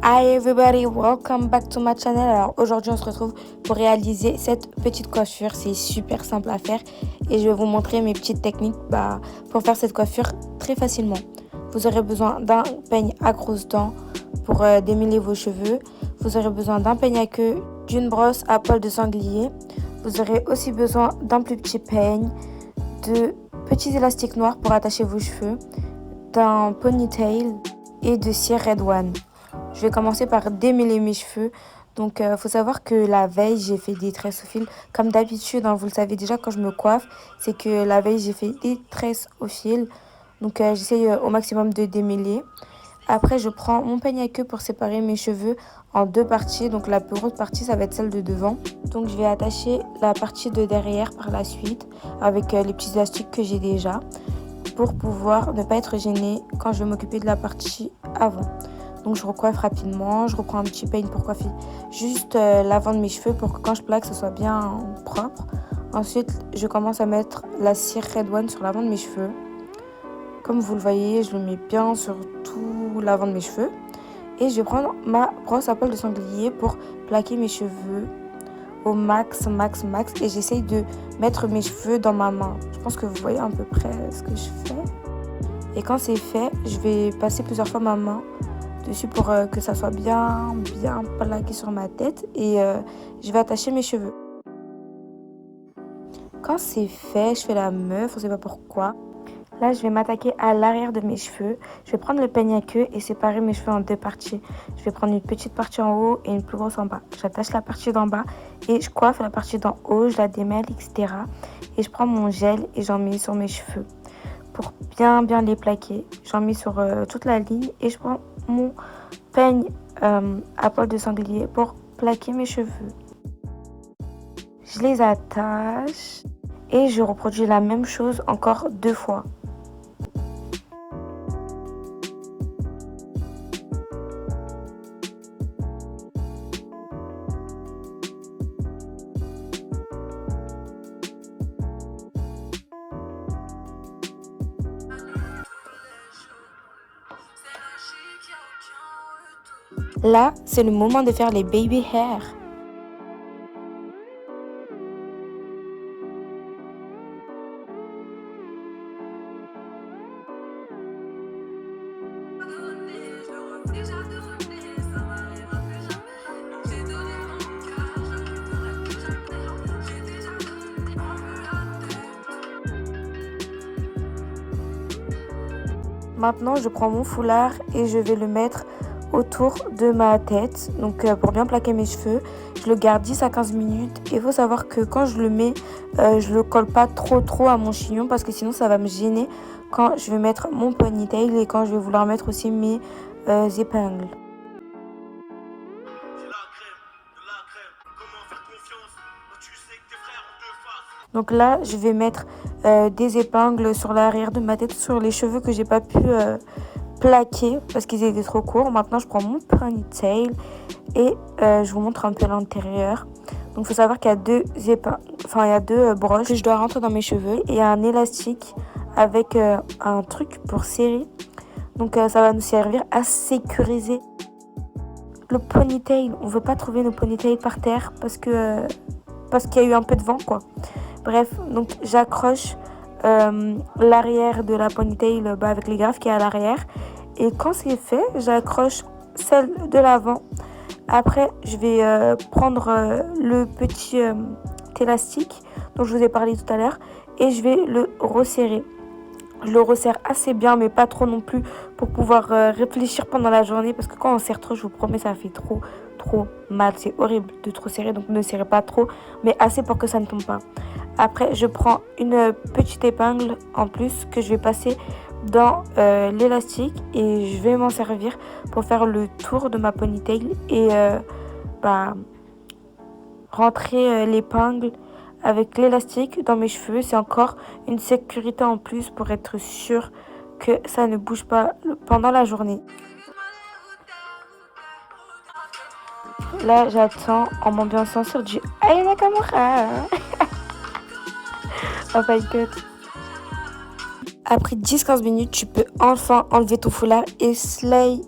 Hi everybody, welcome back to my channel. Alors aujourd'hui on se retrouve pour réaliser cette petite coiffure. C'est super simple à faire et je vais vous montrer mes petites techniques pour faire cette coiffure très facilement. Vous aurez besoin d'un peigne à grosses dents pour démêler vos cheveux. Vous aurez besoin d'un peigne à queue, d'une brosse à poils de sanglier. Vous aurez aussi besoin d'un plus petit peigne, de petits élastiques noirs pour attacher vos cheveux, d'un ponytail et de cire Red One. Je vais commencer par démêler mes cheveux. Donc, faut savoir que la veille, j'ai fait des tresses au fil. Comme d'habitude, vous le savez déjà quand je me coiffe, c'est que la veille, j'ai fait des tresses au fil. Donc, j'essaye au maximum de démêler. Après, je prends mon peigne à queue pour séparer mes cheveux en deux parties. Donc, la plus grosse partie, ça va être celle de devant. Donc, je vais attacher la partie de derrière par la suite avec les petits élastiques que j'ai déjà pour pouvoir ne pas être gênée quand je vais m'occuper de la partie avant. Donc je recoiffe rapidement, je reprends un petit peigne pour coiffer juste l'avant de mes cheveux pour que quand je plaque, ce soit bien propre. Ensuite, je commence à mettre la cire Red One sur l'avant de mes cheveux. Comme vous le voyez, je le mets bien sur tout l'avant de mes cheveux. Et je vais prendre ma brosse à poils de sanglier pour plaquer mes cheveux au max. Et j'essaye de mettre mes cheveux dans ma main. Je pense que vous voyez à peu près ce que je fais. Et quand c'est fait, je vais passer plusieurs fois ma main dessus pour que ça soit bien plaqué sur ma tête et je vais attacher mes cheveux. Quand c'est fait, je fais la meuf, on sait pas pourquoi. Là, je vais m'attaquer à l'arrière de mes cheveux. Je vais prendre le peigne à queue et séparer mes cheveux en deux parties. Je vais prendre une petite partie en haut et une plus grosse en bas. J'attache la partie d'en bas et je coiffe la partie d'en haut, je la démêle, etc. Et je prends mon gel et j'en mets sur mes cheveux pour bien les plaquer. J'en mets sur toute la ligne et je prends mon peigne à poils de sanglier pour plaquer mes cheveux. Je les attache et je reproduis la même chose encore deux fois. Là, c'est le moment de faire les baby hair. Maintenant, je prends mon foulard et je vais le mettre autour de ma tête, donc pour bien plaquer mes cheveux. Je le garde 10 à 15 minutes et il faut savoir que quand je le mets, je le colle pas trop à mon chignon parce que sinon ça va me gêner quand je vais mettre mon ponytail et quand je vais vouloir mettre aussi mes épingles. Donc là, je vais mettre des épingles sur l'arrière de ma tête, sur les cheveux que j'ai pas pu plaquer parce qu'ils étaient trop courts. Maintenant, je prends mon ponytail et je vous montre un peu l'intérieur. Donc, il faut savoir qu'il y a deux épingles, il y a deux broches que je dois rentrer dans mes cheveux et un élastique avec un truc pour serrer. Donc, ça va nous servir à sécuriser le ponytail. On veut pas trouver nos ponytails par terre parce qu'il y a eu un peu de vent, quoi. Bref, donc j'accroche l'arrière de la ponytail avec les graffes qui est à l'arrière. Et quand c'est fait, j'accroche celle de l'avant. Après, je vais prendre le petit élastique dont je vous ai parlé tout à l'heure et je vais le resserrer. Je le resserre assez bien, mais pas trop non plus pour pouvoir réfléchir pendant la journée. Parce que quand on serre trop, je vous promets, ça fait trop mal. C'est horrible de trop serrer, donc ne serrez pas trop, mais assez pour que ça ne tombe pas. Après, je prends une petite épingle en plus que je vais passer dans l'élastique et je vais m'en servir pour faire le tour de ma ponytail et rentrer l'épingle avec l'élastique dans mes cheveux. C'est encore une sécurité en plus pour être sûr que ça ne bouge pas pendant la journée. Là, j'attends en m'ambiançant sur du Aya Nakamura. Oh my god. Après 10-15 minutes, tu peux enfin enlever ton foulard et slay